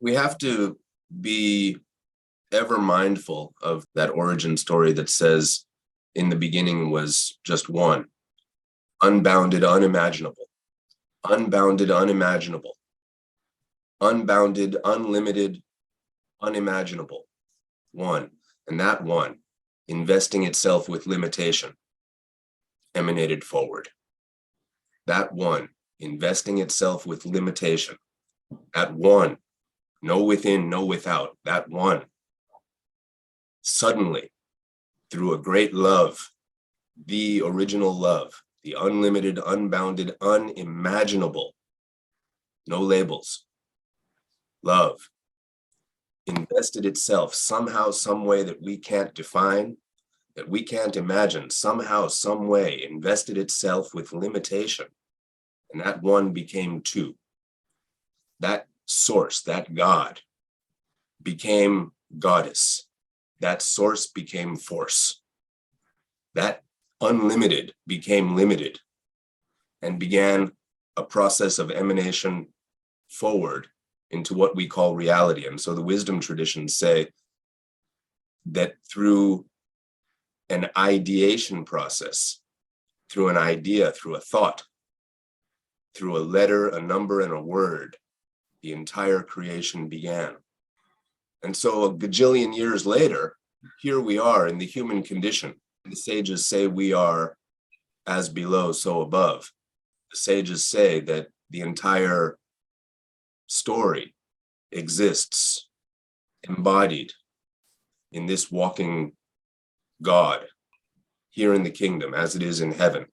we have to be ever mindful of that origin story that says in the beginning was just one, unbounded, unimaginable, unbounded, unimaginable, unbounded, unlimited, unimaginable, one. And that one, investing itself with limitation, emanated forward. That one, investing itself with limitation. That one, no within, no without. That one, suddenly, through a great love, the original love, the unlimited, unbounded, unimaginable, no labels, love, invested itself somehow, some way that we can't define, that we can't imagine, somehow, some way, invested itself with limitation. And that one became two. That source, that God, became goddess. That source became force. That unlimited became limited and began a process of emanation forward into what we call reality. And so the wisdom traditions say that through an ideation process, through an idea, through a thought, through a letter, a number, and a word, the entire creation began. And so a gajillion years later, here we are in the human condition. The sages say we are as below, so above. The sages say that the entire story exists embodied in this walking God here in the kingdom as it is in heaven.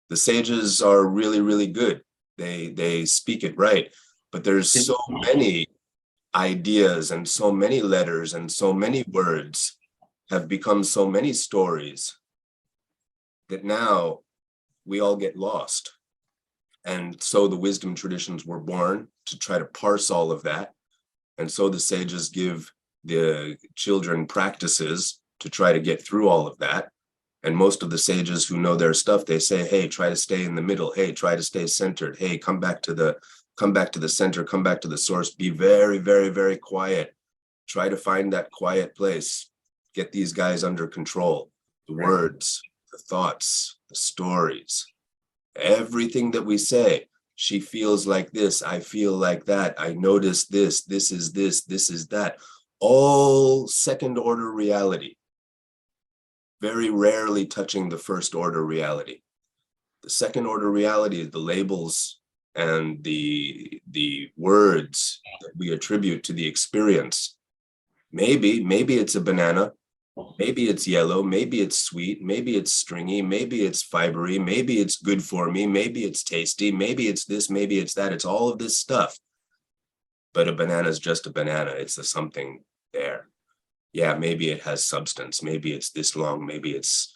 The sages are really, really good. They speak it right, but there's so many ideas and so many letters and so many words have become so many stories that now we all get lost. And so the wisdom traditions were born to try to parse all of that. And so the sages give the children practices to try to get through all of that. And most of the sages who know their stuff, they say, hey, try to stay in the middle. Hey, try to stay centered. Hey, come back to the center, come back to the source. Be very, very, very quiet. Try to find that quiet place. Get these guys under control. The words, the thoughts, the stories, everything that we say. She feels like this. I feel like that. I notice this. This is this. This is that. All second order reality. Very rarely touching the first order reality. The second order reality is the labels and the words that we attribute to the experience. Maybe it's a banana. Maybe it's yellow, maybe it's sweet, maybe it's stringy, maybe it's fibery, maybe it's good for me, maybe it's tasty, maybe it's this, maybe it's that. It's all of this stuff. But a banana is just a banana. It's a something there. Yeah, maybe it has substance. Maybe it's this long. Maybe it's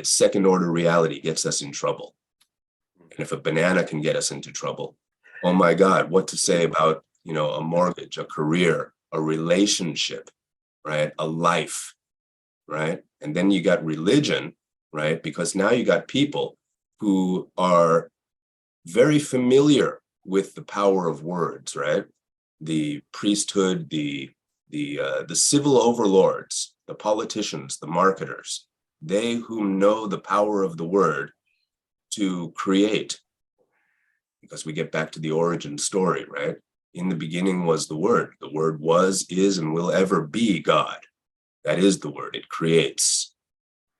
second order reality gets us in trouble. And if a banana can get us into trouble, oh my God, what to say about, a mortgage, a career, a relationship, right? A life, right? And then you got religion, right? Because now you got people who are very familiar with the power of words, right? The priesthood, the civil overlords, the politicians, the marketers, they who know the power of the word to create. Because we get back to the origin story, right? In the beginning was the word. The word was, is, and will ever be God. That is the word. It creates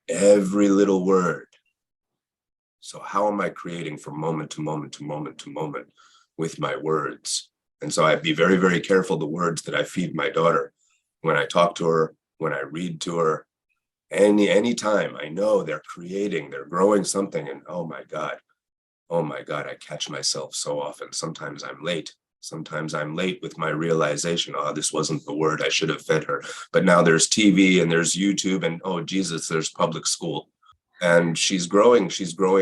every little word. So how am I creating from moment to moment to moment to moment with my words? And so I'd be very, very careful the words that I feed my daughter when I talk to her, when I read to her, any time. I know they're creating, they're growing something, and oh my God, I catch myself so often. Sometimes I'm late with my realization, this wasn't the word I should have fed her. But now there's TV and there's YouTube and oh Jesus, there's public school. And she's growing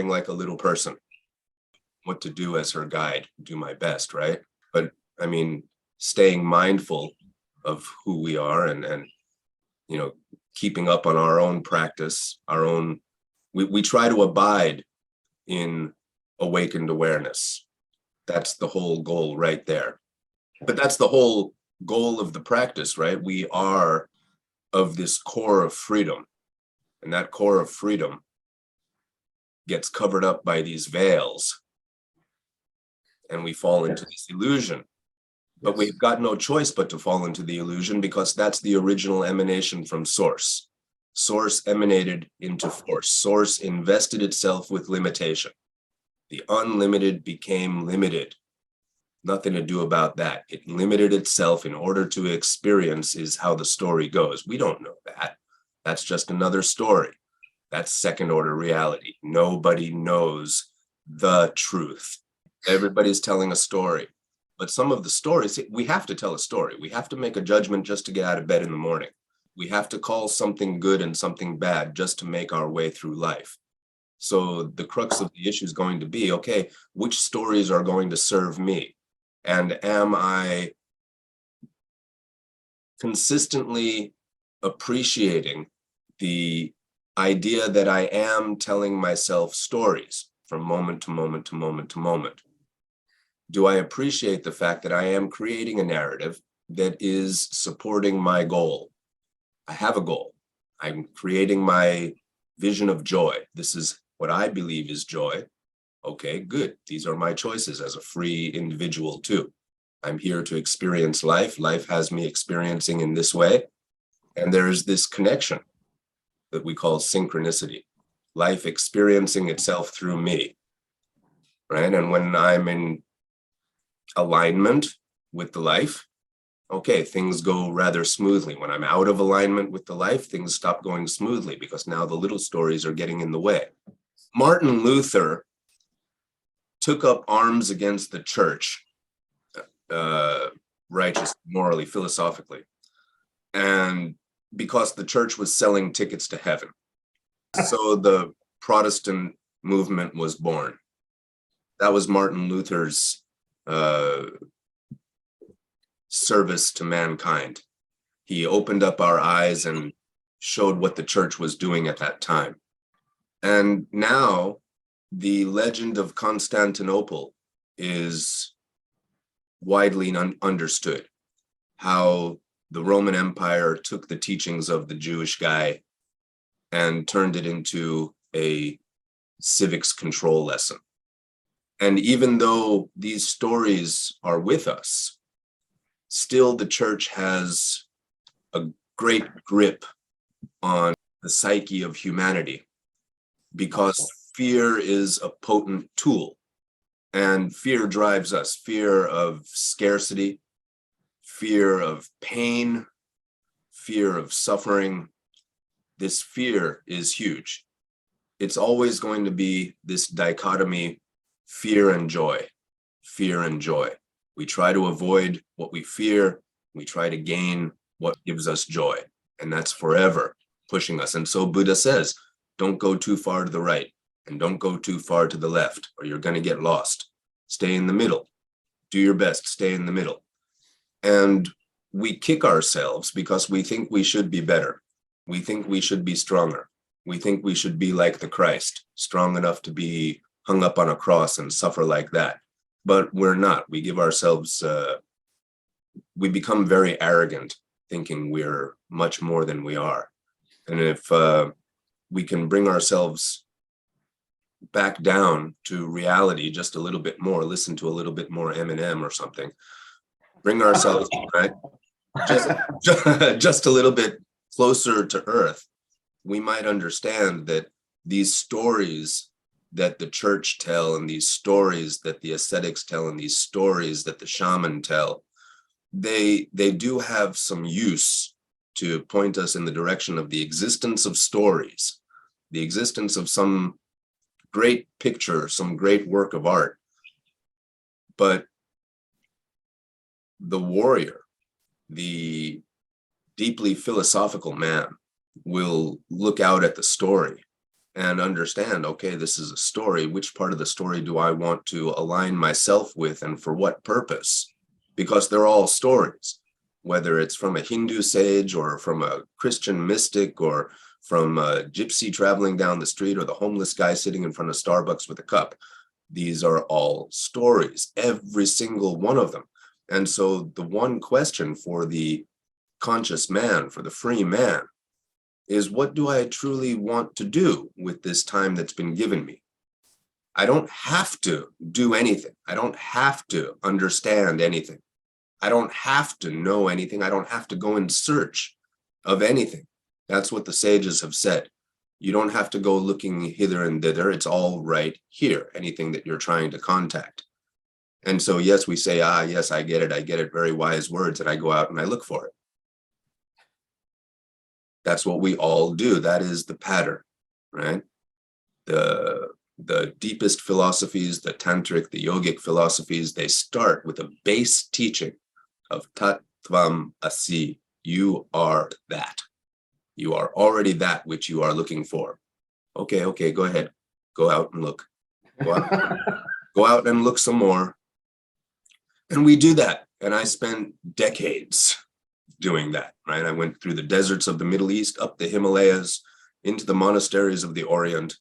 like a little person. What to do as her guide, do my best, right? But I mean, staying mindful of who we are and keeping up on our own practice, we try to abide in awakened awareness. That's the whole goal right there. But that's the whole goal of the practice, right? We are of this core of freedom, and that core of freedom gets covered up by these veils, and we fall into this illusion. But we've got no choice but to fall into the illusion, because that's the original emanation from source. Source emanated into force. Source invested itself with limitation. The unlimited became limited. Nothing to do about that. It limited itself in order to experience, is how the story goes. We don't know that. That's just another story. That's second order reality. Nobody knows the truth. Everybody's telling a story. But some of the stories, we have to tell a story. We have to make a judgment just to get out of bed in the morning. We have to call something good and something bad just to make our way through life. So the crux of the issue is going to be, okay, which stories are going to serve me? And am I consistently appreciating the idea that I am telling myself stories from moment to moment to moment to moment? Do I appreciate the fact that I am creating a narrative that is supporting my goal? I have a goal. I'm creating my vision of joy. This is what I believe is joy. Okay, good. These are my choices as a free individual too. I'm here to experience life. Life has me experiencing in this way. And there's this connection that we call synchronicity. Life experiencing itself through me, right? And when I'm in alignment with the life, okay, things go rather smoothly. When I'm out of alignment with the life, things stop going smoothly, because now the little stories are getting in the way. Martin Luther took up arms against the church, righteous, morally, philosophically, and because the church was selling tickets to heaven. So the Protestant movement was born. That was Martin Luther's service to mankind. He opened up our eyes and showed what the church was doing at that time. And now the legend of Constantinople is widely understood. How the Roman Empire took the teachings of the Jewish guy and turned it into a civics control lesson. And even though these stories are with us, still the church has a great grip on the psyche of humanity, because fear is a potent tool, and fear drives us. Fear of scarcity, fear of pain, fear of suffering. This fear is huge. It's always going to be this dichotomy, fear and joy, fear and joy. We try to avoid what we fear. We try to gain what gives us joy. And that's forever pushing us. And so Buddha says, don't go too far to the right and don't go too far to the left, or you're going to get lost. Stay in the middle. Do your best. Stay in the middle. And we kick ourselves because we think we should be better. We think we should be stronger. We think we should be like the Christ, strong enough to be hung up on a cross and suffer like that. But we're not. We give ourselves, we become very arrogant, thinking we're much more than we are. And if we can bring ourselves back down to reality just a little bit more, listen to a little bit more Eminem or something, bring ourselves, right, just a little bit closer to earth, we might understand that these stories that the church tell, and these stories that the ascetics tell, and these stories that the shaman tell, they do have some use to point us in the direction of the existence of stories, the existence of some great picture, some great work of art. But the warrior, the deeply philosophical man, will look out at the story and understand, okay, this is a story. Which part of the story do I want to align myself with, and for what purpose? Because they're all stories, whether it's from a Hindu sage or from a Christian mystic or from a gypsy traveling down the street or the homeless guy sitting in front of Starbucks with a cup. These are all stories, every single one of them. And so the one question for the conscious man, for the free man, is what do I truly want to do with this time that's been given me? I don't have to do anything. I don't have to understand anything. I don't have to know anything. I don't have to go in search of anything. That's what the sages have said. You don't have to go looking hither and thither. It's all right here, anything that you're trying to contact. And so, yes, we say, yes, I get it, very wise words, and I go out and I look for it. That's what we all do. That is the pattern, right? The deepest philosophies, the tantric, the yogic philosophies, they start with a base teaching of Tat Tvam Asi. You are that. You are already that which you are looking for. Okay, go ahead. Go out and look. Go out and look some more. And we do that. And I spent decades doing that, right? I went through the deserts of the Middle East, up the Himalayas, into the monasteries of the Orient.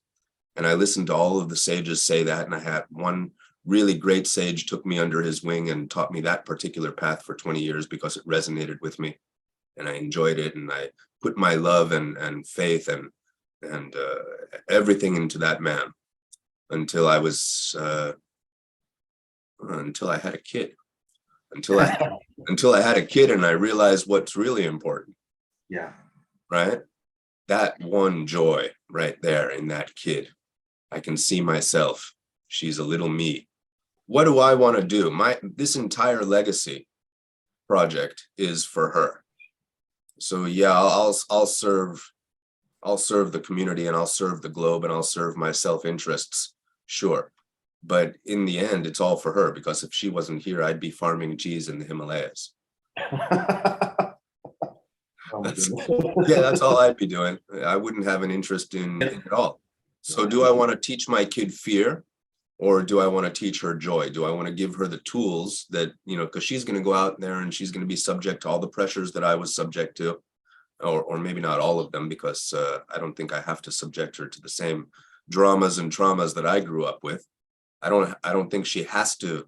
And I listened to all of the sages say that. And I had one really great sage took me under his wing and taught me that particular path for 20 years because it resonated with me. And I enjoyed it. And I put my love and faith and everything into that man until I was, until I had a kid. Until I had a kid and I realized what's really important. Yeah. Right? That one joy right there in that kid. I can see myself. She's a little me. What do I want to do? This entire legacy project is for her. So yeah, I'll serve the community and I'll serve the globe and I'll serve my self-interests. Sure. But in the end, it's all for her, because if she wasn't here, I'd be farming cheese in the Himalayas. That's all I'd be doing. I wouldn't have an interest in it at all. So do I want to teach my kid fear, or do I want to teach her joy? Do I want to give her the tools that, because she's going to go out there and she's going to be subject to all the pressures that I was subject to, or maybe not all of them, because I don't think I have to subject her to the same dramas and traumas that I grew up with. I don't think she has to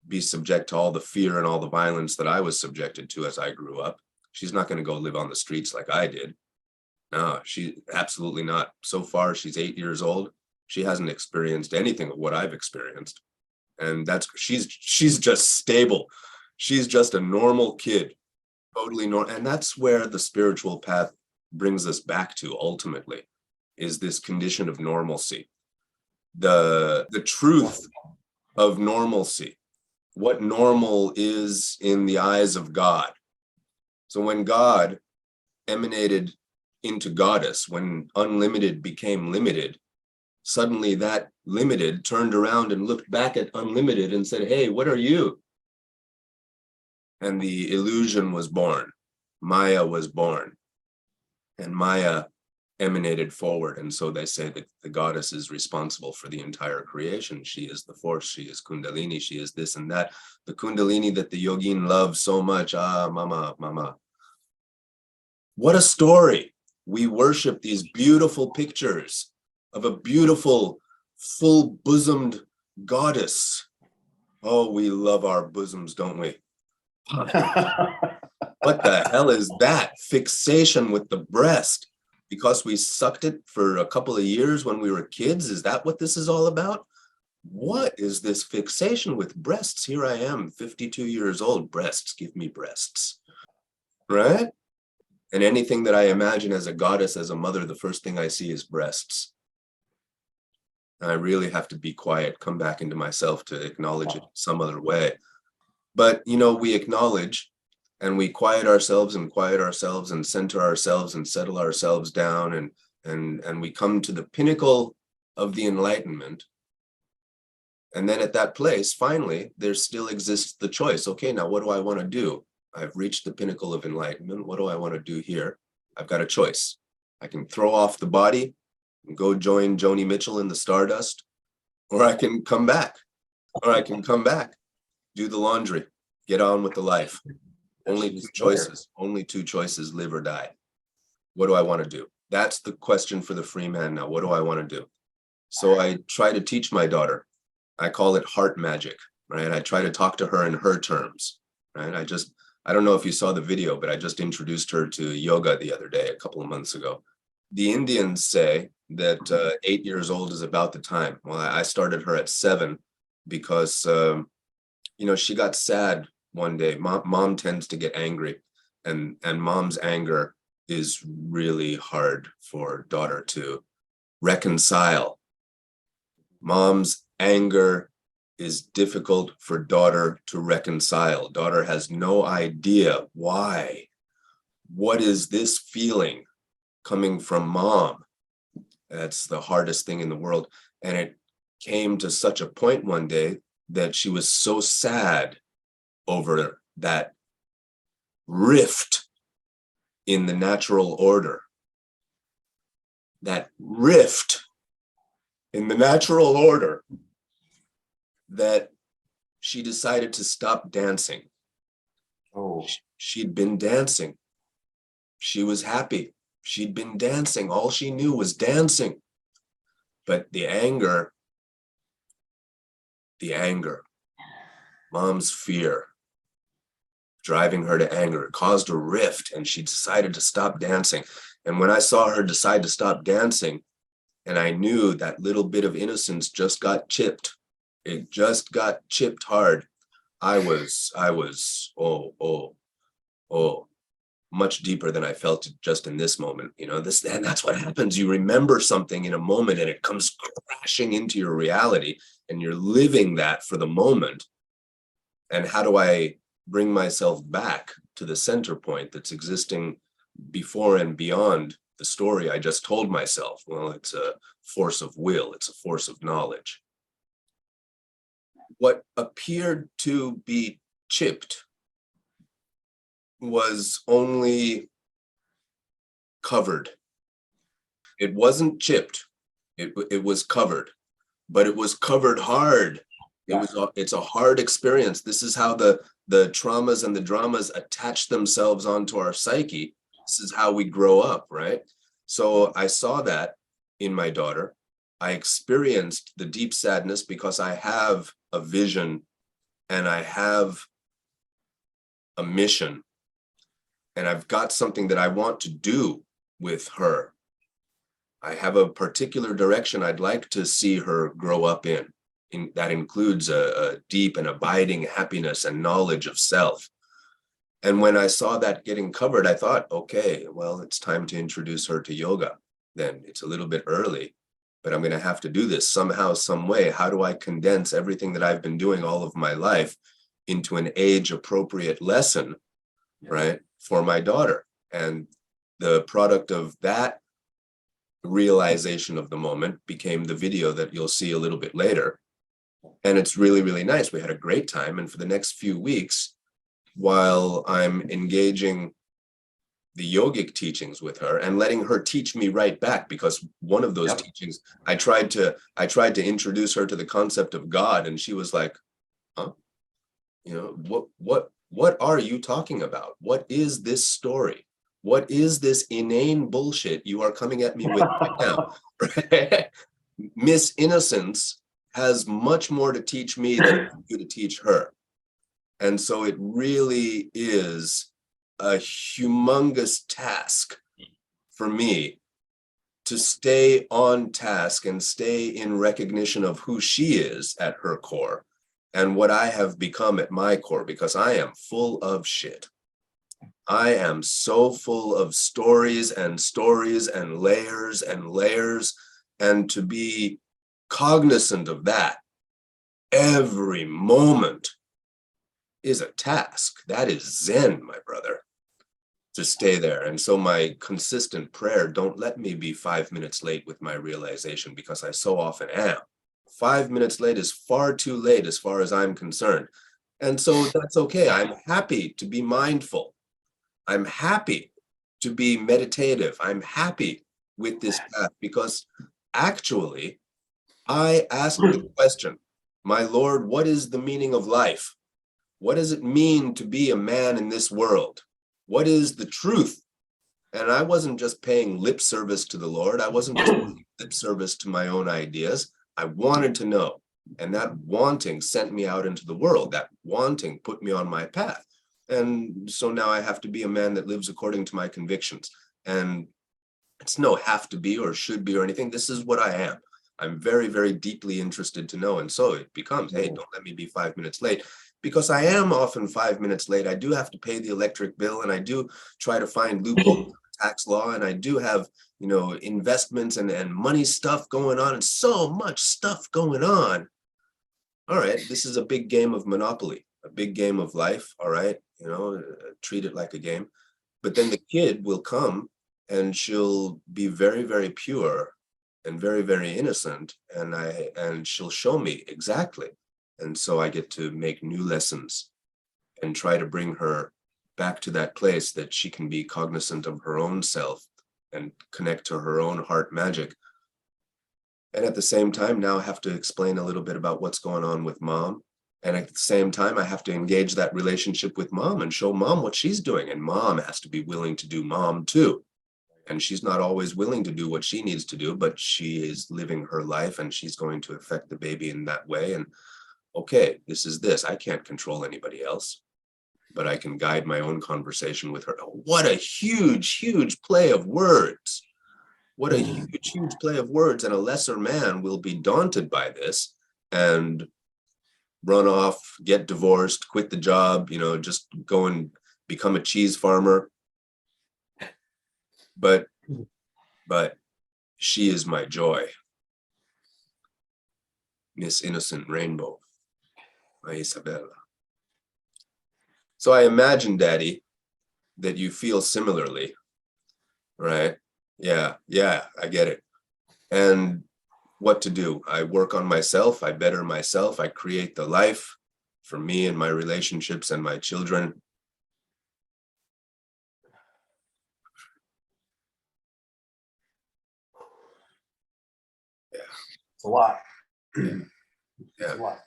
be subject to all the fear and all the violence that I was subjected to as I grew up. She's not going to go live on the streets like I did. No, she absolutely not. So far, she's 8 years old. She hasn't experienced anything of what I've experienced. And she's just stable. She's just a normal kid, totally normal. And that's where the spiritual path brings us back to ultimately, is this condition of normalcy. The truth of normalcy, what normal is in the eyes of God. So when God emanated into goddess, when unlimited became limited, suddenly that limited turned around and looked back at unlimited and said, hey, what are you? And the illusion was born. Maya was born. And Maya emanated forward. And so they say that the goddess is responsible for the entire creation. She is the force. She is Kundalini. She is this and that. The Kundalini that the yogin loves so much. Mama. What a story. We worship these beautiful pictures of a beautiful, full-bosomed goddess. Oh, we love our bosoms, don't we? What the hell is that? Fixation with the breast. Because we sucked it for a couple of years when we were kids? Is that what this is all about? What is this fixation with breasts? Here I am, 52 years old. Breasts, give me breasts. Right? And anything that I imagine as a goddess, as a mother, the first thing I see is breasts. And I really have to be quiet, come back into myself to acknowledge it some other way. But, we acknowledge and we quiet ourselves and center ourselves and settle ourselves down and we come to the pinnacle of the enlightenment. And then at that place, finally, there still exists the choice. Okay, now what do I want to do? I've reached the pinnacle of enlightenment. What do I want to do here? I've got a choice. I can throw off the body and go join Joni Mitchell in the Stardust, or I can come back, do the laundry, get on with the life. Only two choices, live or die. What do I want to do? That's the question for the free man now. What do I want to do? So I try to teach my daughter. I call it heart magic, right? I try to talk to her in her terms, right? I don't know if you saw the video, but I just introduced her to yoga the other day, a couple of months ago. The Indians say that 8 years old is about the time. Well, I started her at 7 because, she got sad one day. Mom tends to get angry, and mom's anger is really hard for daughter to reconcile. Mom's anger is difficult for daughter to reconcile. Daughter has no idea why. What is this feeling coming from mom? That's the hardest thing in the world. And it came to such a point one day that she was so sad over that rift in the natural order. That rift in the natural order, that she decided to stop dancing. Oh, She'd been dancing. She was happy. She'd been dancing. All she knew was dancing. But the anger, mom's fear, driving her to anger, caused a rift, and she decided to stop dancing. And when I saw her decide to stop dancing, and I knew that little bit of innocence just got chipped, it just got chipped hard, I was, much deeper than I felt just in this moment. And that's what happens. You remember something in a moment and it comes crashing into your reality, and you're living that for the moment. And how do I bring myself back to the center point that's existing before and beyond the story I just told myself? Well, it's a force of will. It's a force of knowledge. What appeared to be chipped was only covered. It wasn't chipped. It was covered, but it was covered hard. It's a hard experience. This is how the traumas and the dramas attach themselves onto our psyche. This is how we grow up, right? So I saw that in my daughter. I experienced the deep sadness because I have a vision and I have a mission, and I've got something that I want to do with her. I have a particular direction I'd like to see her grow up in. That includes a deep and abiding happiness and knowledge of self. And when I saw that getting covered, I thought, okay, well, it's time to introduce her to yoga. Then it's a little bit early, but I'm going to have to do this somehow, some way. How do I condense everything that I've been doing all of my life into an age-appropriate lesson, right, for my daughter? And the product of that realization of the moment became the video that you'll see a little bit later. And it's really, really nice. We had a great time. And for the next few weeks, while I'm engaging the yogic teachings with her and letting her teach me right back, because one of those teachings, I tried to introduce her to the concept of God, and she was like, huh? What are you talking about? What is this story? What is this inane bullshit you are coming at me with right now? Right? Miss Innocence has much more to teach me than you to teach her. And so it really is a humongous task for me to stay on task and stay in recognition of who she is at her core and what I have become at my core, because I am full of shit. I am so full of stories and layers and layers, and to be cognizant of that every moment is a task. That is Zen, my brother, to stay there. And so my consistent prayer, don't let me be 5 minutes late with my realization, because I so often am. 5 minutes late is far too late as far as I'm concerned. And so that's okay. I'm happy to be mindful. I'm happy to be meditative. I'm happy with this path, because actually I asked the question, my Lord, what is the meaning of life? What does it mean to be a man in this world? What is the truth? And I wasn't just paying lip service to the Lord. I wasn't just paying lip service to my own ideas. I wanted to know. And that wanting sent me out into the world. That wanting put me on my path. And so now I have to be a man that lives according to my convictions. And it's no have to be or should be or anything. This is what I am. I'm very, very deeply interested to know. And so it becomes, hey, don't let me be 5 minutes late, because I am often 5 minutes late. I do have to pay the electric bill, and I do try to find loopholes in the tax law, and I do have, investments and money stuff going on, and so much stuff going on. All right, this is a big game of Monopoly, a big game of life. All right, treat it like a game. But then the kid will come and she'll be very, very pure and very, very innocent. And she'll show me exactly. And so I get to make new lessons and try to bring her back to that place that she can be cognizant of her own self and connect to her own heart magic. And at the same time, now I have to explain a little bit about what's going on with mom. And at the same time, I have to engage that relationship with mom and show mom what she's doing. And mom has to be willing to do mom too. And she's not always willing to do what she needs to do, but she is living her life and she's going to affect the baby in that way. And okay, this is this. I can't control anybody else, but I can guide my own conversation with her. What a huge, huge play of words. What a huge, huge play of words. And a lesser man will be daunted by this and run off, get divorced, quit the job, just go and become a cheese farmer. But she is my joy. Miss Innocent Rainbow, my Isabella. So I imagine, Daddy, that you feel similarly, right? Yeah, I get it. And what to do? I work on myself, I better myself, I create the life for me and my relationships and my children. It's a lot. Yeah. It's a lot.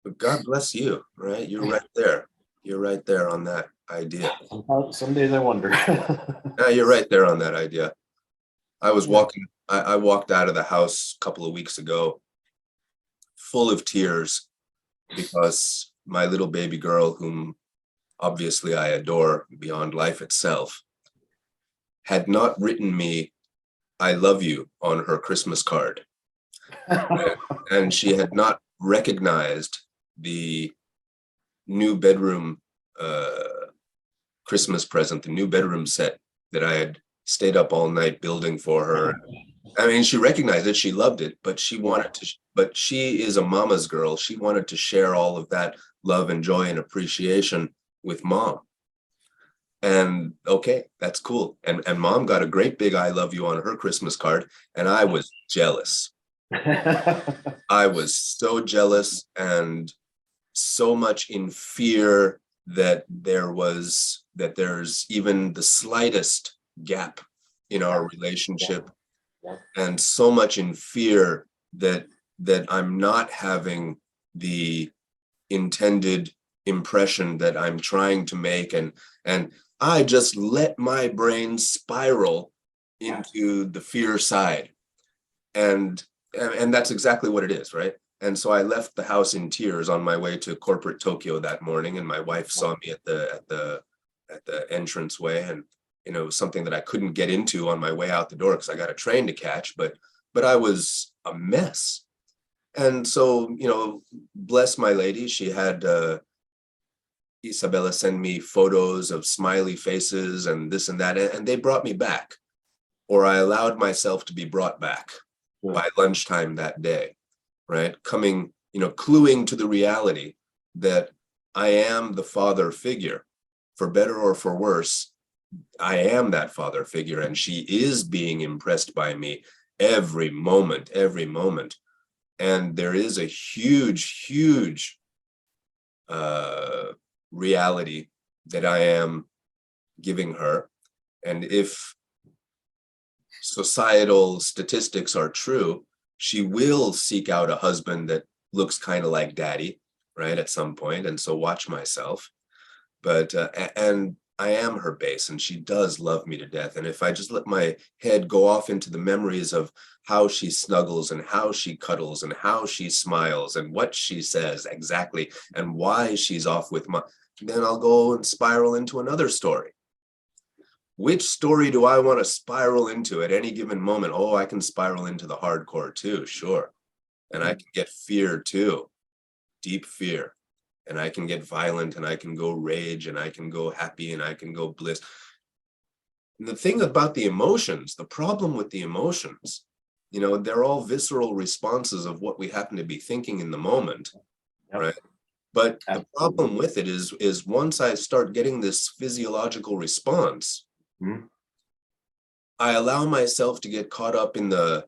But God bless you, right? You're right there. You're right there on that idea. Some days I wonder. Yeah, you're right there on that idea. I was walking, I walked out of the house a couple of weeks ago, full of tears, because my little baby girl, whom obviously I adore beyond life itself, had not written me, I love you, on her Christmas card. And she had not recognized the new bedroom Christmas present, the new bedroom set that I had stayed up all night building for her. I mean, she recognized it, she loved it, but she wanted to, but she is a mama's girl. She wanted to share all of that love and joy and appreciation with mom. And okay, that's cool. And mom got a great big I love you on her Christmas card. And I was jealous. I was so jealous and so much in fear that there's even the slightest gap in our relationship, and so much in fear that I'm not having the intended impression that I'm trying to make, and I just let my brain spiral into the fear side, and that's exactly what it is, right? And so I left the house in tears on my way to corporate Tokyo that morning, and my wife saw me at the entranceway, and it was something that I couldn't get into on my way out the door because I got a train to catch, but I was a mess. And so, bless my lady, she had Isabella send me photos of smiley faces and this and that, and they brought me back, or I allowed myself to be brought back by lunchtime that day, right? Coming, cluing to the reality that I am the father figure, for better or for worse. I am that father figure, and she is being impressed by me every moment. And there is a huge, huge reality that I am giving her. And if societal statistics are true, she will seek out a husband that looks kind of like daddy, right, at some point. And so watch myself. But and I am her base, and she does love me to death. And if I just let my head go off into the memories of how she snuggles and how she cuddles and how she smiles and what she says exactly and why she's off with then I'll go and spiral into another story. Which story do I want to spiral into at any given moment? Oh, I can spiral into the hardcore too, sure. And I can get fear too, deep fear. And I can get violent, and I can go rage, and I can go happy, and I can go bliss. And the thing about the emotions, the problem with the emotions, they're all visceral responses of what we happen to be thinking in the moment, Yep. right? But Absolutely. the problem with it is once I start getting this physiological response, I allow myself to get caught up in the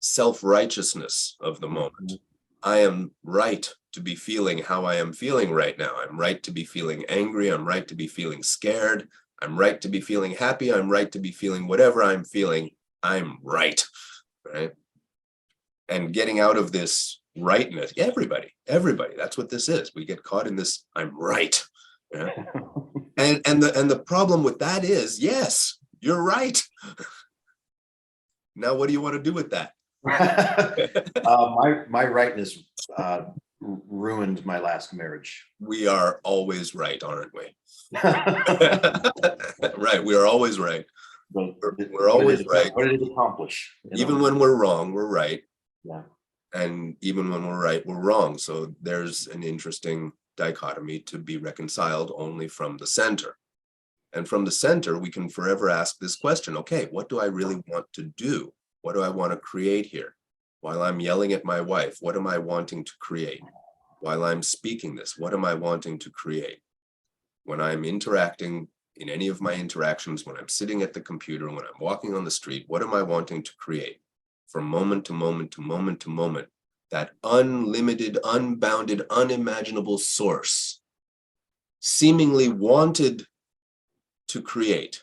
self-righteousness of the moment. I am right to be feeling how I am feeling right now. I'm right to be feeling angry. I'm right to be feeling scared. I'm right to be feeling happy. I'm right to be feeling whatever I'm feeling. I'm right, right? And getting out of this rightness, everybody, that's what this is. We get caught in this, I'm right. Yeah? And the problem with that is, yes, you're right. Now, what do you want to do with that? My rightness ruined my last marriage. We are always right, aren't we? Right, we are always right. We're always right. What did it accomplish? Even when we're wrong, we're right. Yeah. And even when we're right, we're wrong. So there's an interesting dichotomy to be reconciled only from the center. And from the center, we can forever ask this question, okay, what do I really want to do? What do I want to create here? While I'm yelling at my wife, what am I wanting to create? While I'm speaking this, what am I wanting to create? When I'm interacting in any of my interactions, when I'm sitting at the computer, when I'm walking on the street, what am I wanting to create? From moment to moment to moment to moment, that unlimited, unbounded, unimaginable source seemingly wanted to create.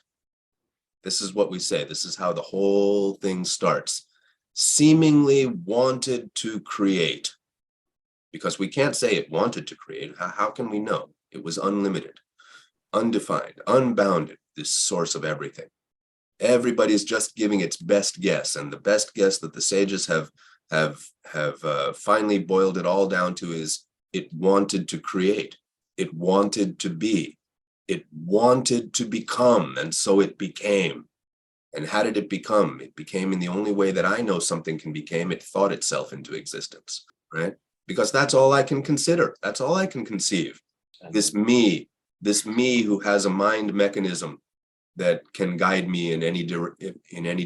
This is what we say. This is how the whole thing starts. Seemingly wanted to create. Because we can't say it wanted to create. How can we know? It was unlimited, undefined, unbounded, this source of everything. Everybody's just giving its best guess, and the best guess that the sages have finally boiled it all down to is it wanted to create. It wanted to be. It wanted to become, and so it became. And how did it become? It became in the only way that I know something can become. It thought itself into existence, right? Because that's all I can consider. That's all I can conceive. This me who has a mind mechanism that can guide me in any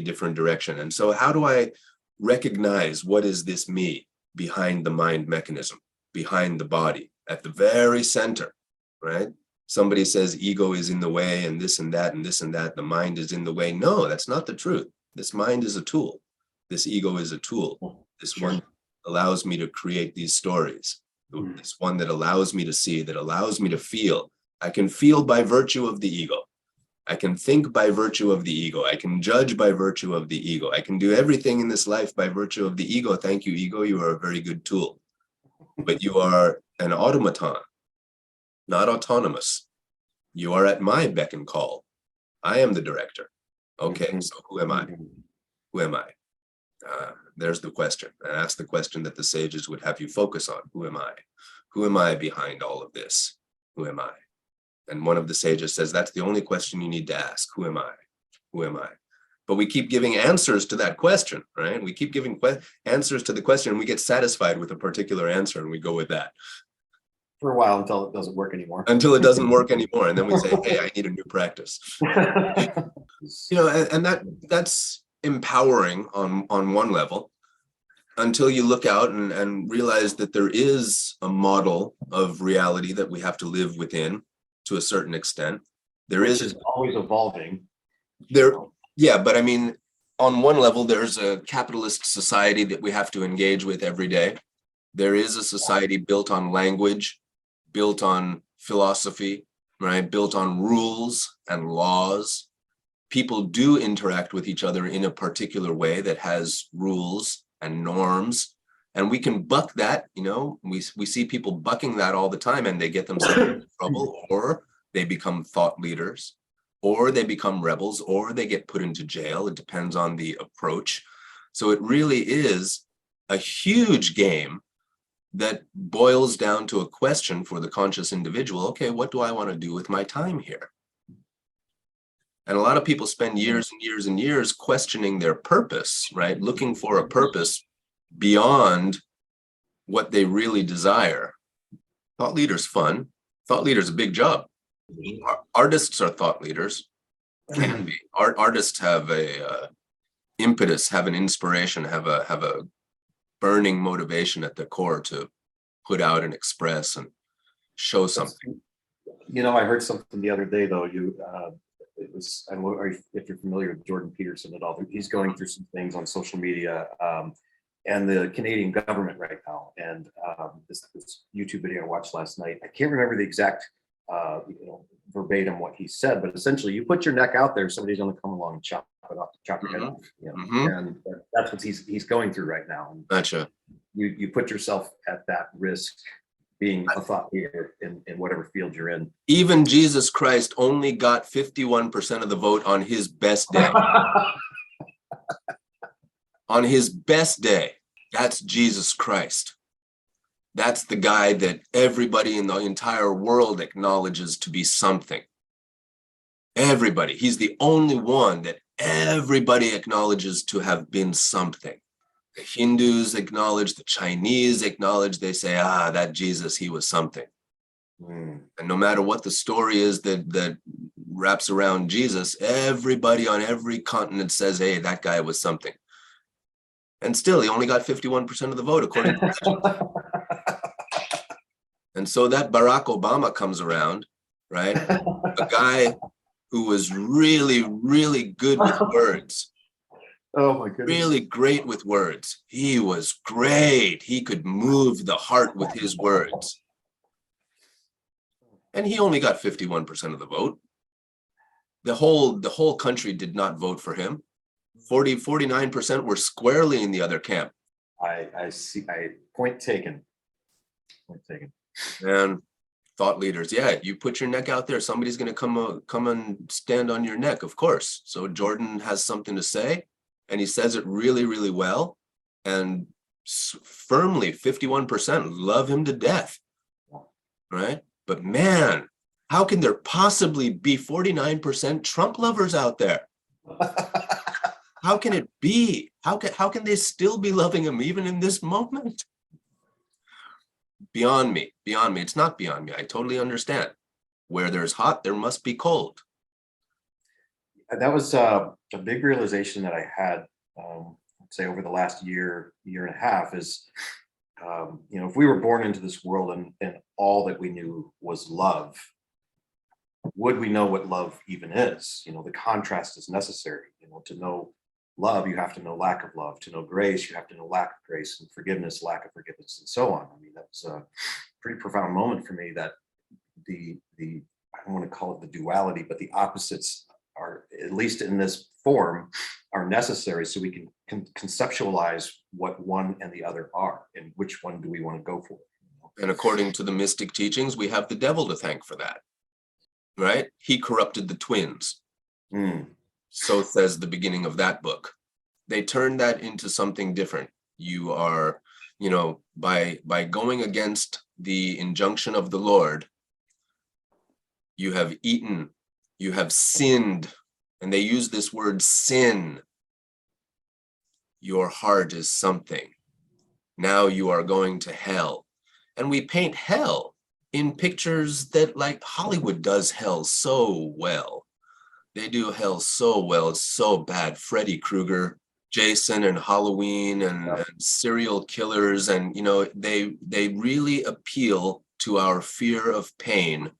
different direction. And so how do I recognize what is this me behind the mind mechanism, behind the body, at the very center, right? Somebody says ego is in the way and this and that and this and that, the mind is in the way. No, that's not the truth. This mind is a tool. This ego is a tool. This one allows me to create these stories. This one that allows me to see, that allows me to feel. I can feel by virtue of the ego. I can think by virtue of the ego. I can judge by virtue of the ego. I can do everything in this life by virtue of the ego. Thank you, ego. You are a very good tool. But you are an automaton, not autonomous. You are at my beck and call. I am the director. Okay, so who am I? Who am I? There's the question. And that's the question that the sages would have you focus on. Who am I? Who am I behind all of this? Who am I? And one of the sages says, that's the only question you need to ask. Who am I? Who am I? But we keep giving answers to that question, right? We keep giving answers to the question, and we get satisfied with a particular answer, and we go with that. For a while until it doesn't work anymore. Until it doesn't work anymore. And then we say, hey, I need a new practice. And that's empowering on one level, until you look out and realize that there is a model of reality that we have to live within to a certain extent. Which is always evolving. Yeah, but I mean, on one level, there's a capitalist society that we have to engage with every day. There is a society built on language, built on philosophy, right? Built on rules and laws. People do interact with each other in a particular way that has rules and norms, and we can buck that. We see people bucking that all the time, and they get themselves into trouble, or they become thought leaders, or they become rebels, or they get put into jail. It depends on the approach. So it really is a huge game that boils down to a question for the conscious individual. Okay, what do I want to do with my time here? And a lot of people spend years and years and years questioning their purpose, right? Looking for a purpose beyond what they really desire. Thought leader's fun. Thought leader's a big job. Artists are thought leaders. Can be. Artists have a impetus, have an inspiration, have a burning motivation at their core to put out and express and show something. You know, I heard something the other day though. It was, I don't know if you're familiar with Jordan Peterson at all. He's going through some things on social media, and the Canadian government right now. And this YouTube video I watched last night, I can't remember the exact verbatim what he said, but essentially, you put your neck out there, somebody's going to come along and chop your head off. And that's what he's going through right now. And Gotcha. You put yourself at that risk, being a thought leader in whatever field you're in. Even Jesus Christ only got 51% of the vote on his best day. On his best day. That's Jesus Christ. That's the guy that everybody in the entire world acknowledges to be something. Everybody. He's the only one that everybody acknowledges to have been something. The Hindus acknowledge, the Chinese acknowledge, they say, that Jesus, he was something. And no matter what the story is that wraps around Jesus, everybody on every continent says, hey, that guy was something. And still, he only got 51% of the vote, according to legend. And so that Barack Obama comes around, right? A guy who was really, really good with words. Oh my goodness. Really great with words. He was great. He could move the heart with his words. And he only got 51% of the vote. The whole country did not vote for him. 49% were squarely in the other camp. I see. Point taken. And thought leaders, yeah, you put your neck out there, somebody's going to come and stand on your neck, of course. So Jordan has something to say, and he says it really, really well, and firmly 51% love him to death, right? But man, how can there possibly be 49% Trump lovers out there? How can it be? How can they still be loving him even in this moment? Beyond me. It's not beyond me. I totally understand. Where there's hot, there must be cold. That was a big realization that I had, I'd say over the last year and a half is, if we were born into this world and all that we knew was love, would we know what love even is? The contrast is necessary. To know love, you have to know lack of love. To know grace, you have to know lack of grace, and forgiveness, lack of forgiveness, and so on. I mean, that was a pretty profound moment for me, that the I don't want to call it the duality, but the opposites are, at least in this form, are necessary so we can conceptualize what one and the other are, and which one do we want to go for. And according to the mystic teachings, we have the devil to thank for that, right? He corrupted the twins. So says the beginning of that book. They turned that into something different. You are, by going against the injunction of the Lord, you have eaten, you have sinned, and they use this word sin. Your heart is something. Now you are going to hell. And we paint hell in pictures that, like, Hollywood does hell so well. They do hell so well. It's so bad. Freddy Krueger, Jason, and Halloween, and serial killers, and they really appeal to our fear of pain.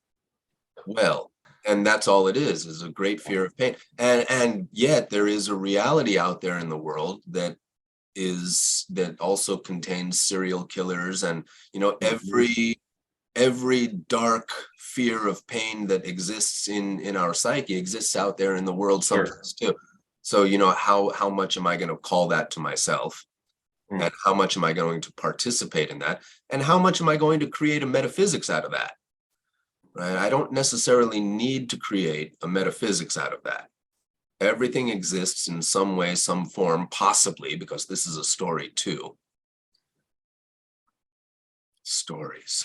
Well, and that's all it is a great fear of pain. And yet there is a reality out there in the world that also contains serial killers, and every dark fear of pain that exists in our psyche exists out there in the world sometimes too. So, how much am I going to call that to myself? And how much am I going to participate in that? And how much am I going to create a metaphysics out of that? Right? I don't necessarily need to create a metaphysics out of that. Everything exists in some way, some form, possibly, because this is a story too. stories,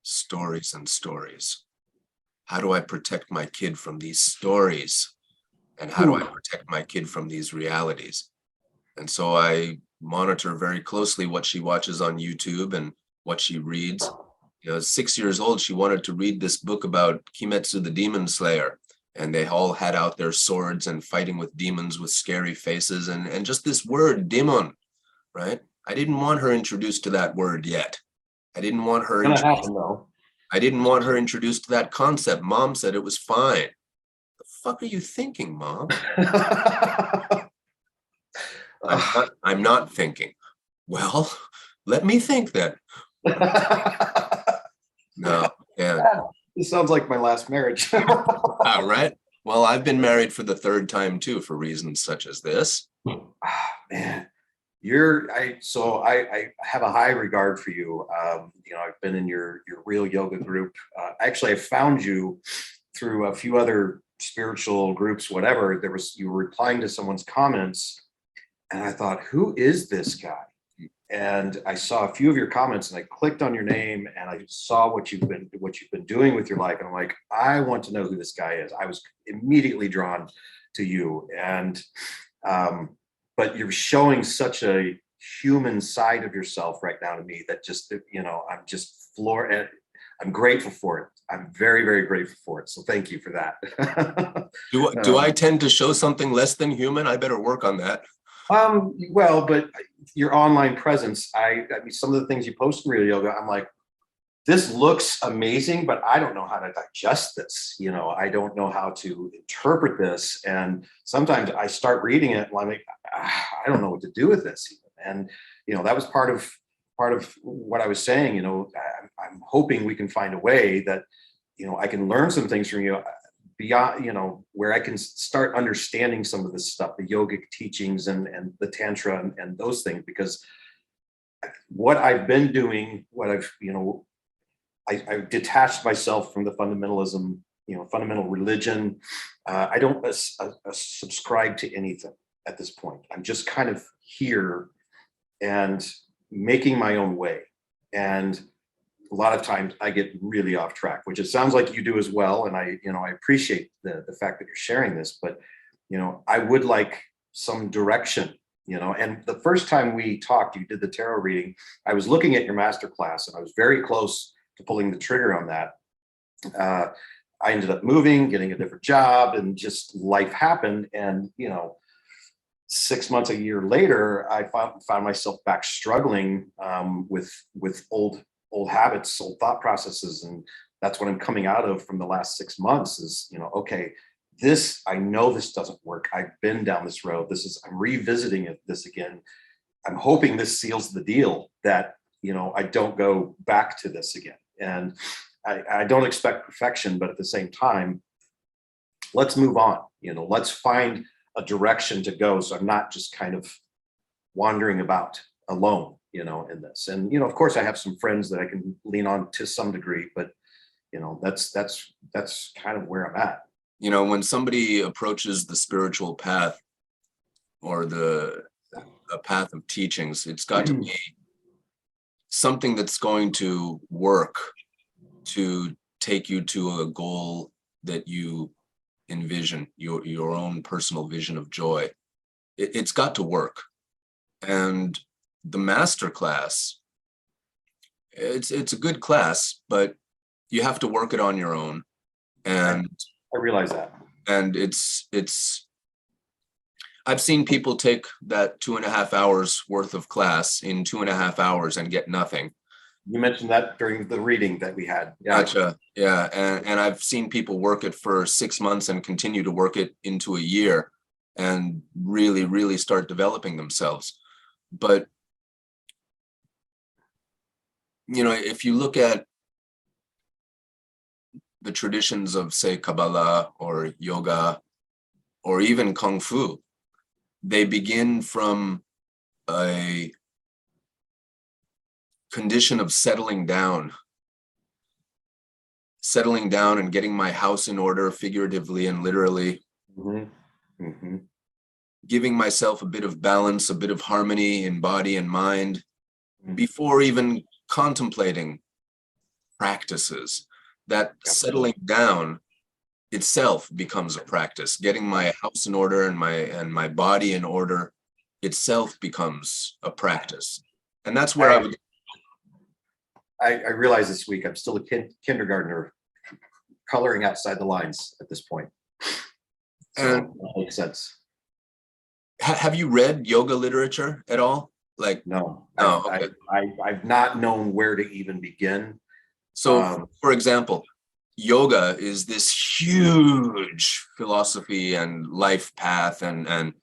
stories and stories. How do I protect my kid from these stories? And how do I protect my kid from these realities? And so I monitor very closely what she watches on YouTube and what she reads. You know, 6 years old, she wanted to read this book about Kimetsu the Demon Slayer. And they all had out their swords and fighting with demons with scary faces. And just this word, demon, right? I didn't want her introduced to that word yet. I didn't want her Gonna introduced. happen though. I didn't want her introduced to that concept. Mom said it was fine. The fuck are you thinking, Mom? I'm not thinking. Well, let me think then. No, yeah. This sounds like my last marriage. All right. Well, I've been married for the third time too, for reasons such as this. Man, I have a high regard for you. You know, I've been in your real yoga group. Actually, I found you through a few other spiritual groups, whatever. You were replying to someone's comments, and I thought, who is this guy? And I saw a few of your comments, and I clicked on your name, and I saw what you've been doing with your life, and I'm like, I want to know who this guy is. I was immediately drawn to you, and but you're showing such a human side of yourself right now to me that just, you know, I'm just floored. I'm grateful for it. I'm very, very grateful for it. So thank you for that. Do I tend to show something less than human? I better work on that. Well, but your online presence, I mean, some of the things you post in Real Yoga, I'm like, this looks amazing, but I don't know how to digest this. You know, I don't know how to interpret this. And sometimes I start reading it and I'm like, I don't know what to do with this. And, you know, that was part of what I was saying. You know, I'm hoping we can find a way that, you know, I can learn some things from you beyond, you know, where I can start understanding some of this stuff, the yogic teachings and the tantra and those things, because what I've been doing, you know, I've detached myself from the fundamentalism, you know, fundamental religion. I don't subscribe to anything at this point. I'm just kind of here and making my own way. And a lot of times I get really off track, which it sounds like you do as well. And I appreciate the fact that you're sharing this, but, you know, I would like some direction, you know. And the first time we talked, you did the tarot reading, I was looking at your masterclass and I was very close to pulling the trigger on that. I ended up moving, getting a different job, and just life happened. And, you know, 6 months, a year later, I found myself back struggling with old habits, old thought processes. And that's what I'm coming out of from the last 6 months is, you know, okay, I know this doesn't work. I've been down this road. I'm revisiting this again. I'm hoping this seals the deal that, you know, I don't go back to this again. And I don't expect perfection, but at the same time, let's move on. You know, let's find a direction to go. So I'm not just kind of wandering about alone, you know, in this. And, you know, of course I have some friends that I can lean on to some degree, but, you know, that's kind of where I'm at. You know, when somebody approaches the spiritual path or a path of teachings, it's got to be something that's going to work to take you to a goal that you envision, your own personal vision of joy. It's got to work. And the master class, it's a good class, but you have to work it on your own. And I realize that. And I've seen people take that 2.5 hours worth of class in 2.5 hours and get nothing. You mentioned that during the reading that we had. Yeah. Gotcha. Yeah. And I've seen people work it for 6 months and continue to work it into a year and really, really start developing themselves. But, you know, if you look at the traditions of, say, Kabbalah or yoga or even Kung Fu, they begin from a condition of settling down and getting my house in order, figuratively and literally, giving myself a bit of balance, a bit of harmony in body and mind, before even contemplating practices, that settling down itself becomes a practice. Getting my house in order and my body in order itself becomes a practice. And that's where I realize this week I'm still a kindergartner coloring outside the lines at this point. So and that makes sense. have you read yoga literature at all? Like, No, oh, okay. I've not known where to even begin. So, for example, yoga is this huge philosophy and life path, and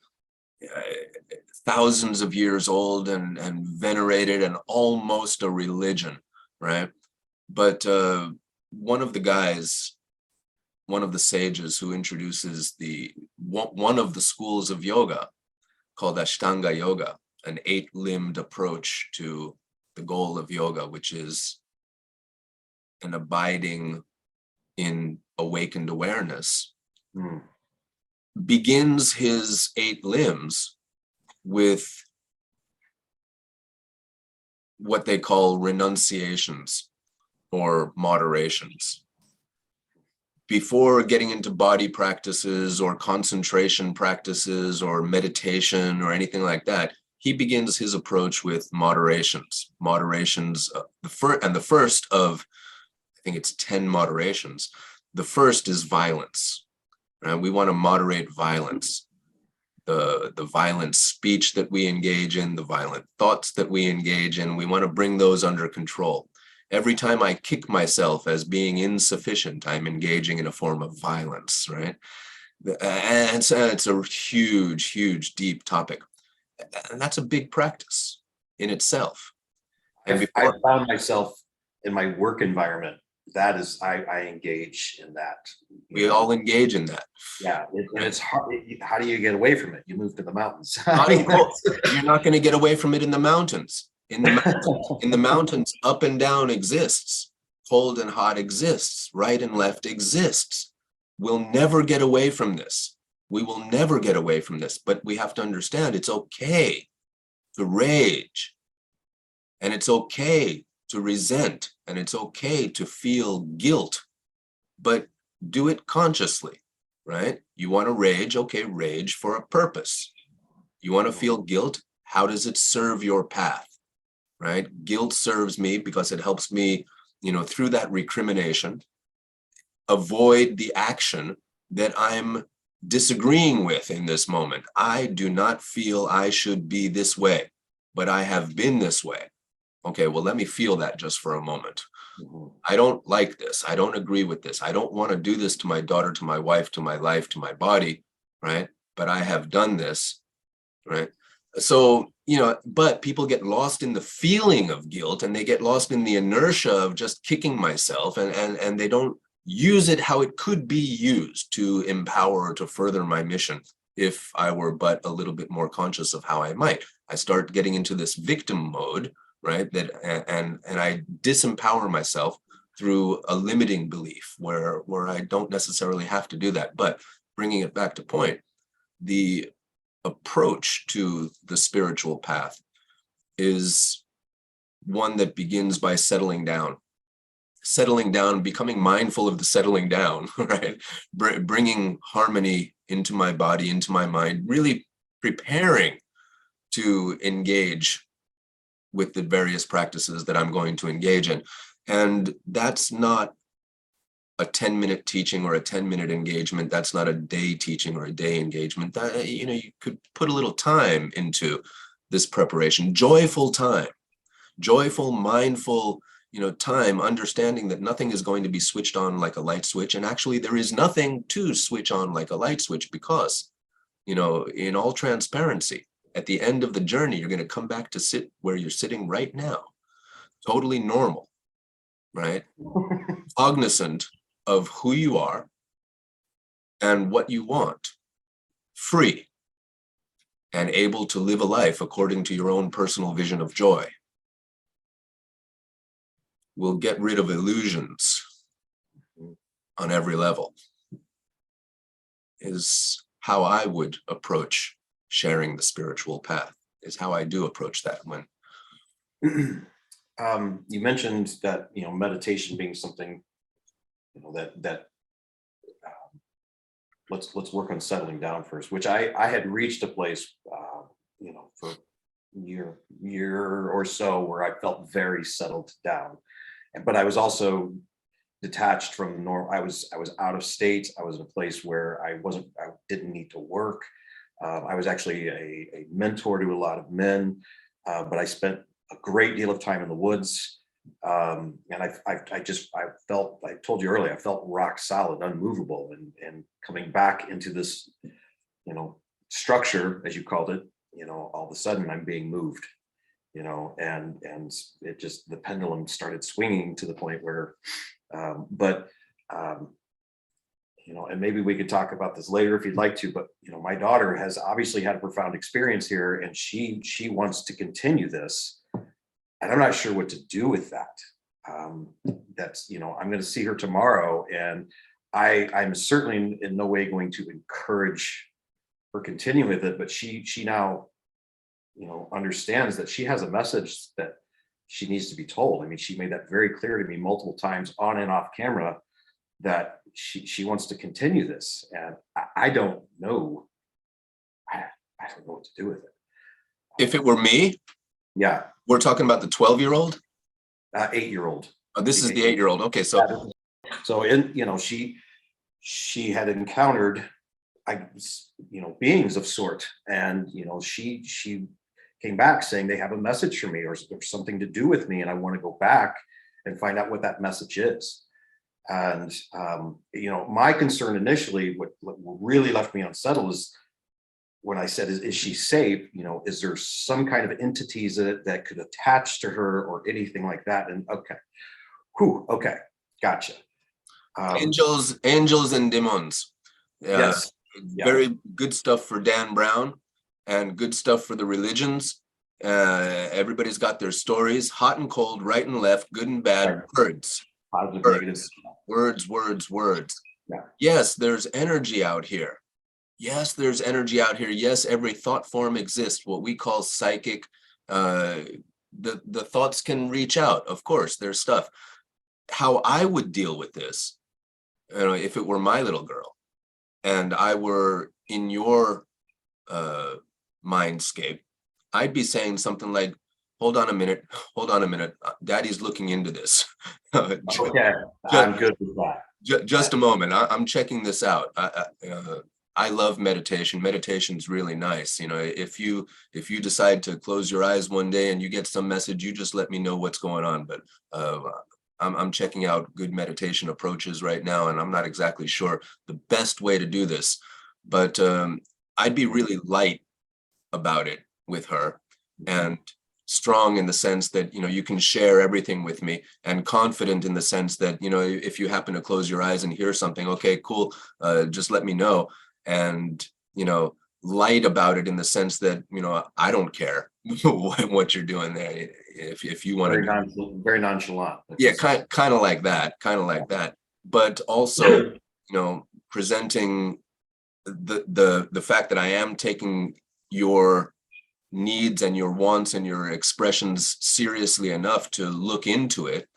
thousands of years old, and venerated, and almost a religion, right? But one of the guys, one of the sages who introduces one of the schools of yoga, called Ashtanga Yoga, an 8-limbed approach to the goal of yoga, which is an abiding in awakened awareness, begins his 8 limbs with what they call renunciations or moderations. Before getting into body practices or concentration practices or meditation or anything like that, he begins his approach with moderations. The first of, I think it's 10 moderations. The first is violence. Right? We want to moderate violence. The violent speech that we engage in, the violent thoughts that we engage in, we want to bring those under control. Every time I kick myself as being insufficient, I'm engaging in a form of violence, right? And so it's a huge, huge, deep topic. And that's a big practice in itself. And I found myself in my work environment, that is, I engage in that. We all engage in that. Yeah, and it's hard. How do you get away from it? You move to the mountains. You're not going to get away from it in the mountains. In the mountains, up and down exists. Cold and hot exists. Right and left exists. We'll never get away from this. We will never get away from this. But we have to understand it's okay to rage. And it's okay to resent. And it's okay to feel guilt. But do it consciously, right? You want to rage, okay, rage for a purpose. You want to feel guilt, how does it serve your path, right? Guilt serves me because it helps me, through that recrimination, avoid the action that I'm disagreeing with in this moment. I do not feel I should be this way, but I have been this way. Okay, well, let me feel that just for a moment. I don't like this. I don't agree with this. I don't want to do this to my daughter, to my wife, to my life, to my body, right? But I have done this, right? So, but people get lost in the feeling of guilt, and they get lost in the inertia of just kicking myself, and they don't use it how it could be used to empower or to further my mission if I were but a little bit more conscious of how I might. I start getting into this victim mode, right? And I disempower myself through a limiting belief where I don't necessarily have to do that. But bringing it back to point, the approach to the spiritual path is one that begins by settling down, becoming mindful of the settling down, right? Bringing harmony into my body, into my mind, really preparing to engage with the various practices that I'm going to engage in. And that's not a 10-minute teaching or a 10-minute engagement. That's not a day teaching or a day engagement. That, you could put a little time into this preparation, joyful time, joyful, mindful, time, understanding that nothing is going to be switched on like a light switch. And actually there is nothing to switch on like a light switch because, in all transparency, at the end of the journey, you're going to come back to sit where you're sitting right now, totally normal, right? Cognizant of who you are and what you want, free, and able to live a life according to your own personal vision of joy. We'll get rid of illusions on every level, is how I would approach sharing the spiritual path, is how I do approach that when You mentioned that, meditation being something, that let's work on settling down first, which I had reached a place, for year or so where I felt very settled down. But I was also detached from the norm. I was out of state. I was in a place where I didn't need to work. I was actually a mentor to a lot of men, but I spent a great deal of time in the woods. And I felt, I told you earlier, I felt rock solid, unmovable, and coming back into this, structure, as you called it, all of a sudden I'm being moved, and it just, the pendulum started swinging to the point where, but, and maybe we could talk about this later if you'd like to, but, my daughter has obviously had a profound experience here, and she wants to continue this, and I'm not sure what to do with that. That's, I'm going to see her tomorrow, and I'm certainly in no way going to encourage her continuing with it, but she now, understands that she has a message that she needs to be told. I mean, she made that very clear to me multiple times on and off camera, that she wants to continue this, and I don't know. I don't know what to do with it. If it were me, Yeah, we're talking about the 12-year-old. 8-year-old. Oh, this is the 8-year-old. Okay, so So she had encountered, beings of sort, and she came back saying they have a message for me, or there's something to do with me, and I want to go back and find out what that message is. And my concern initially, what really left me unsettled, is when I said, is she safe? Is there some kind of entities that could attach to her or anything like that? And okay, okay, gotcha. angels and demons. Yes, yeah, Very good stuff for Dan Brown, and good stuff for the religions. Everybody's got their stories, hot and cold, right and left, good and bad, right. words. Positive, Words, negatives. words. Yeah. Yes, there's energy out here. Yes, there's energy out here. Yes, every thought form exists, what we call psychic. The thoughts can reach out. Of course, there's stuff. How I would deal with this, if it were my little girl and I were in your mindscape, I'd be saying something like, hold on a minute, daddy's looking into this. Okay, I'm good with that. Just a moment, I'm checking this out. I love meditation. Meditation's really nice. If you decide to close your eyes one day and you get some message, you just let me know what's going on. But I'm checking out good meditation approaches right now, and I'm not exactly sure the best way to do this, but I'd be really light about it with her, and strong in the sense that you can share everything with me, and confident in the sense that if you happen to close your eyes and hear something, okay, cool, just let me know. And light about it in the sense that I don't care what you're doing there. If you want to, very nonchalant. yeah, kind of like that, but also presenting the fact that I am taking your needs and your wants and your expressions seriously enough to look into it.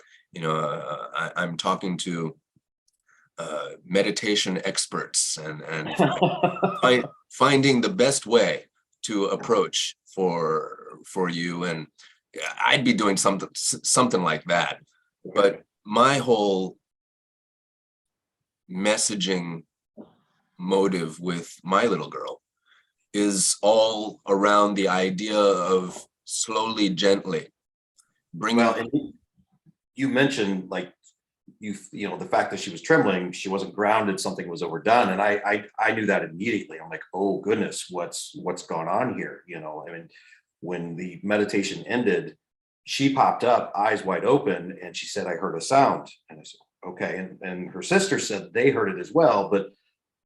I'm talking to meditation experts, and finding the best way to approach for you, and I'd be doing something like that. But my whole messaging motive with my little girl is all around the idea of slowly, gently bringing. Well, and you mentioned, like, the fact that she was trembling, she wasn't grounded, something was overdone, and I knew that immediately. I'm like, oh goodness, what's gone on here? I mean, when the meditation ended, she popped up, eyes wide open, and she said, I heard a sound. And I said, okay. And her sister said they heard it as well, but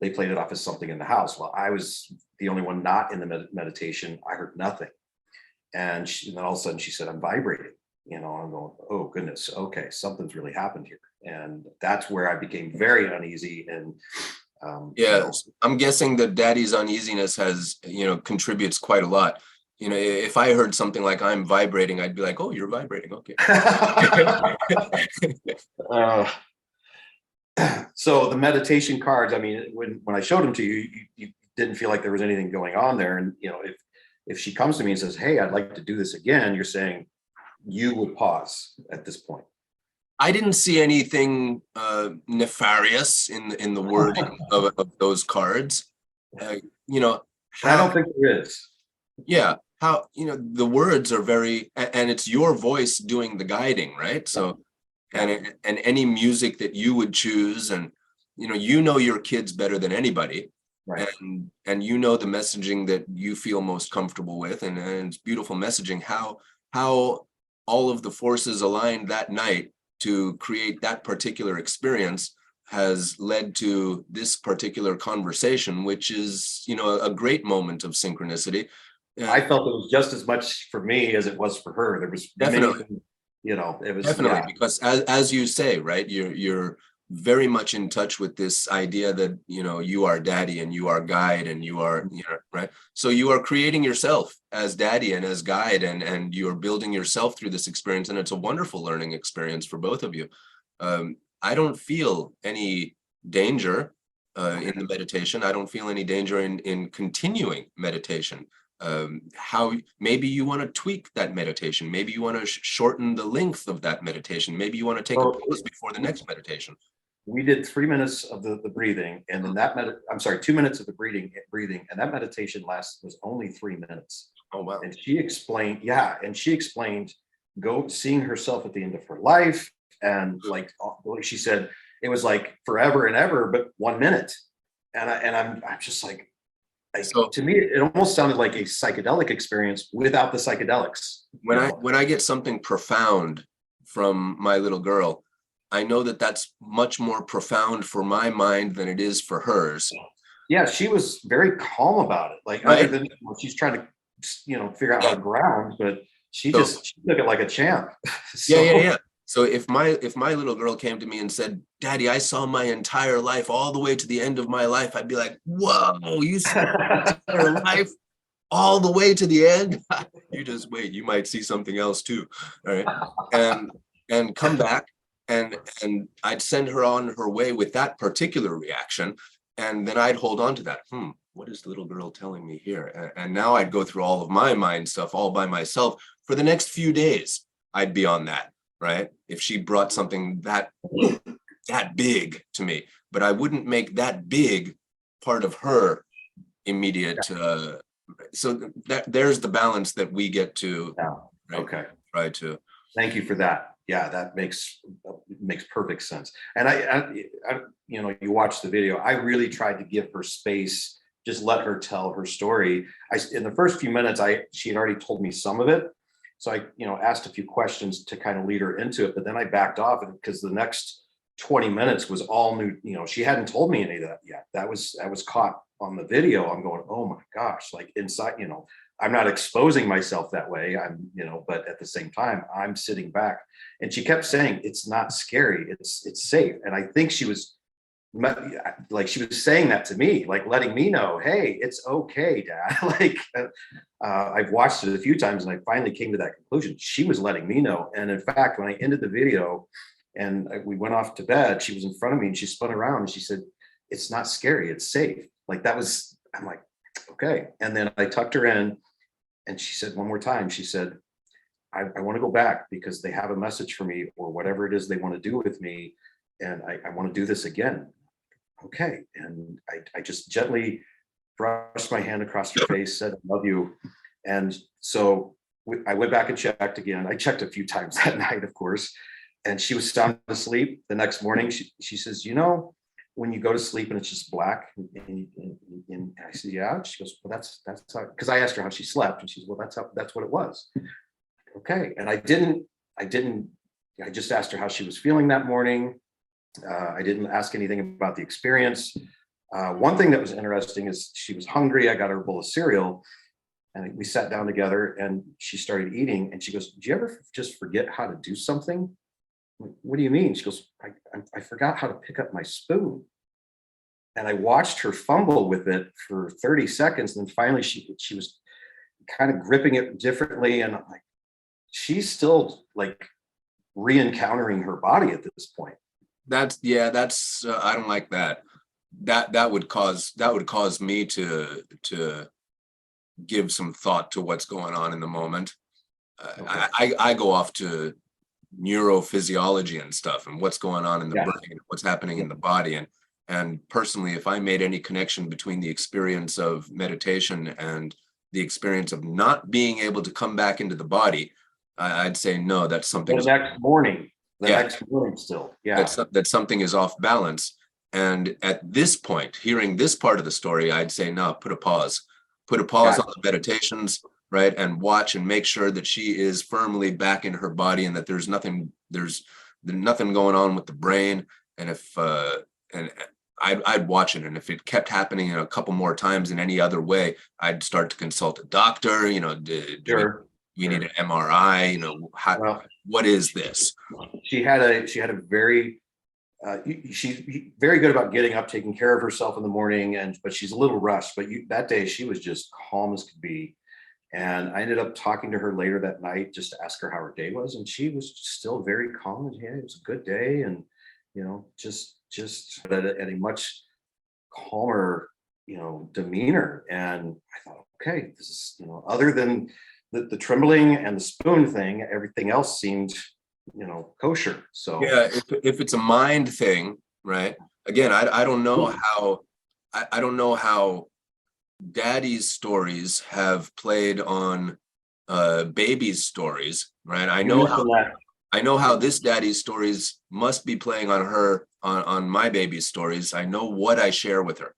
they played it off as something in the house. Well, I was the only one not in the meditation. I heard nothing. And then all of a sudden she said, I'm vibrating. I'm going, oh goodness, okay, something's really happened here. And that's where I became very uneasy. And I'm guessing that daddy's uneasiness has contributes quite a lot You know, if I heard something like I'm vibrating, I'd be like, oh, you're vibrating. Okay. Uh, so the meditation cards, I mean, when I showed them to you, you didn't feel like there was anything going on there. And, you know, if she comes to me and says, hey, I'd like to do this again, you're saying you would pause at this point. I didn't see anything nefarious in the wording of those cards. You know, And I how, don't think there is. yeah, how, you know, the words are very, and it's your voice doing the guiding, right? So, Yeah. and any music that you would choose, and you know your kids better than anybody, Right. and you know the messaging that you feel most comfortable with, and it's beautiful messaging. How all of the forces aligned that night to create that particular experience has led to this particular conversation, which is, a great moment of synchronicity. I Uh, felt it was just as much for me as it was for her. There was many Definitely. things, it was, Definitely, yeah. because as you say, right, you're very much in touch with this idea that you are daddy and you are guide and you are right. So you are creating yourself as daddy and as guide, and you're building yourself through this experience, and it's a wonderful learning experience for both of you. I don't feel any danger in the meditation. I don't feel any danger in continuing meditation. How maybe you want to tweak that meditation, maybe you want to shorten the length of that meditation, maybe you want to take a So pause before the next meditation. we did 3 minutes of the breathing, and then I'm sorry, 2 minutes of the breathing, and that meditation was only 3 minutes. Oh wow. And she explained, yeah, and she explained seeing herself at the end of her life, and like she said, it was like forever and ever, but 1 minute. I'm just like So to me, it almost sounded like a psychedelic experience without the psychedelics. when I get something profound from my little girl, I know that that's much more profound for my mind than it is for hers. Yeah, she was very calm about it. Like other Right. than she's trying to, figure out how Yeah. to ground, but she So just she took it like a champ. yeah. So So if my little girl came to me and said, Daddy, I saw my entire life all the way to the end of my life, I'd be like, whoa, you saw your entire life all the way to the end? You just wait, you might see something else too. All right. And come back, and I'd send her on her way with that particular reaction. And then I'd hold on to that. What is the little girl telling me here? And now I'd go through all of my mind stuff all by myself for the next few days. I'd be on that, right? If she brought something that big to me, but I wouldn't make that big part of her immediate so there's the balance that we get to, yeah. right, Okay. try to. Thank you for that. Yeah, that makes perfect sense. And you watch the video. I really tried to give her space, just let her tell her story. In the first few minutes, she had already told me some of it, so I asked a few questions to kind of lead her into it. But then I backed off because the next 20 minutes was all new. She hadn't told me any of that yet. That was caught on the video. I'm going, oh my gosh, like inside, I'm not exposing myself that way. But at the same time, I'm sitting back. And she kept saying, it's not scary. It's safe. And I think she was saying that to me, like letting me know, hey, it's okay, Dad. I've watched it a few times and I finally came to that conclusion. She was letting me know. And in fact, when I ended the video and we went off to bed, she was in front of me and she spun around and she said, it's not scary. It's safe. I'm like, okay. And then I tucked her in. And she said one more time, she said, I want to go back because they have a message for me or whatever it is they want to do with me. And I want to do this again. Okay. And I just gently brushed my hand across her face, said, I love you. And so I went back and checked again. I checked a few times that night, of course. And she was sound asleep. The next morning, she says, when you go to sleep and it's just black, and I said, yeah. She goes, well, that's how, because I asked her how she slept, and she said, well, that's what it was. Okay. And I just asked her how she was feeling that morning. I didn't ask anything about the experience. One thing that was interesting is she was hungry. I got her a bowl of cereal and we sat down together and she started eating, and she goes, do you ever just forget how to do something? What do you mean? She goes, I forgot how to pick up my spoon. And I watched her fumble with it for 30 seconds. And then finally she was kind of gripping it differently. And I'm like, she's still like re-encountering her body at this point. That's I don't like that. That would cause me to give some thought to what's going on in the moment. Okay. I go off to neurophysiology and stuff, and what's going on in the Yeah. brain, what's happening in the body. And personally, if I made any connection between the experience of meditation and the experience of not being able to come back into the body, I'd say no, that's something. The next morning, Yeah. still. Yeah. That something is off balance. And at this point, hearing this part of the story, I'd say, no, put a pause on the meditations, right? And watch and make sure that she is firmly back in her body, and that there's nothing going on with the brain. And and I'd watch it. And if it kept happening a couple more times in any other way, I'd start to consult a doctor, do we need an MRI, what is this? She had a very, she's very good about getting up, taking care of herself in the morning, but she's a little rushed. But that day she was just calm as could be. And I ended up talking to her later that night just to ask her how her day was, and she was still very calm. And yeah, it was a good day, and just at a much calmer, demeanor. And I thought, okay, this is, other than the trembling and the spoon thing, everything else seemed, kosher. So yeah, if it's a mind thing, right? Again, I don't know how I don't know how daddy's stories have played on baby's stories, right? I know how this daddy's stories must be playing on her, on my baby's stories. I know what I share with her.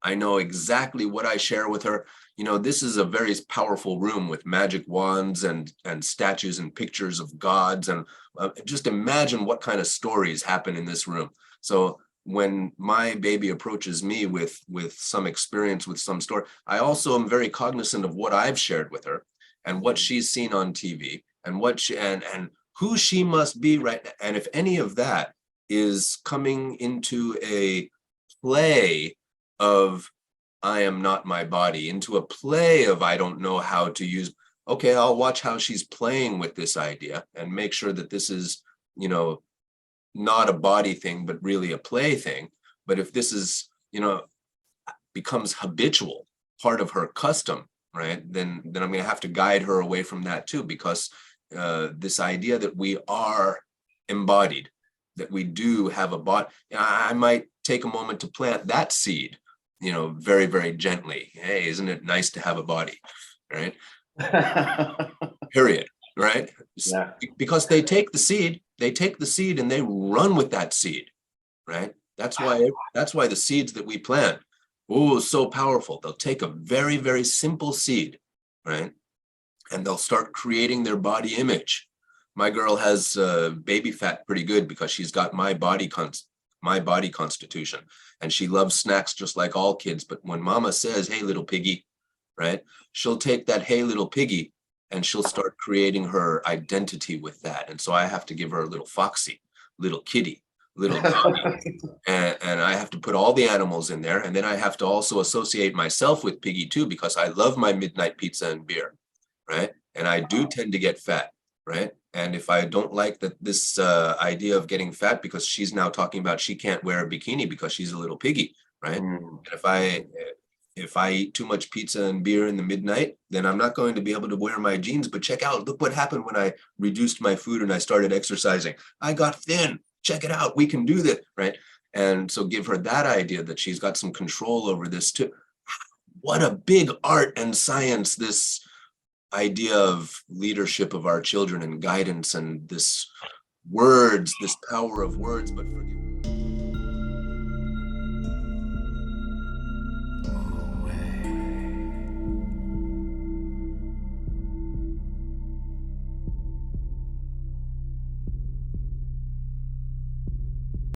I know exactly what I share with her. This is a very powerful room with magic wands and statues and pictures of gods. And just imagine what kind of stories happen in this room. So when my baby approaches me with some experience, with some story, I also am very cognizant of what I've shared with her and what she's seen on TV and what she and who she must be right now. And if any of that is coming into a play of I am not my body, into a play of I don't know how to use, okay, I'll watch how she's playing with this idea and make sure that this is, not a body thing, but really a play thing. But if this is, becomes habitual, part of her custom, right, then I'm going to have to guide her away from that too, because this idea that we are embodied, that we do have a body, I might take a moment to plant that seed, very, very gently. Hey, isn't it nice to have a body, right? Period, right? Yeah. Because they take the seed and they run with that seed, right? That's why the seeds that we plant, so powerful. They'll take a very, very simple seed, right? And they'll start creating their body image. My girl has baby fat pretty good because she's got my body constitution, and she loves snacks just like all kids. But when mama says, hey, little piggy, right, she'll take that, hey, little piggy, and she'll start creating her identity with that. And so I have to give her a little foxy, little kitty, little doggy, and I have to put all the animals in there. And then I have to also associate myself with piggy too, because I love my midnight pizza and beer, right? And I do tend to get fat, right? And if I don't like that, this idea of getting fat, because she's now talking about she can't wear a bikini because she's a little piggy, right? And if I eat too much pizza and beer in the midnight, then I'm not going to be able to wear my jeans. But check out, look what happened when I reduced my food and I started exercising. I got thin. Check it out. We can do this, right? And so give her that idea that she's got some control over this too. What a big art and science this idea of leadership of our children and guidance, and this power of words, but forgive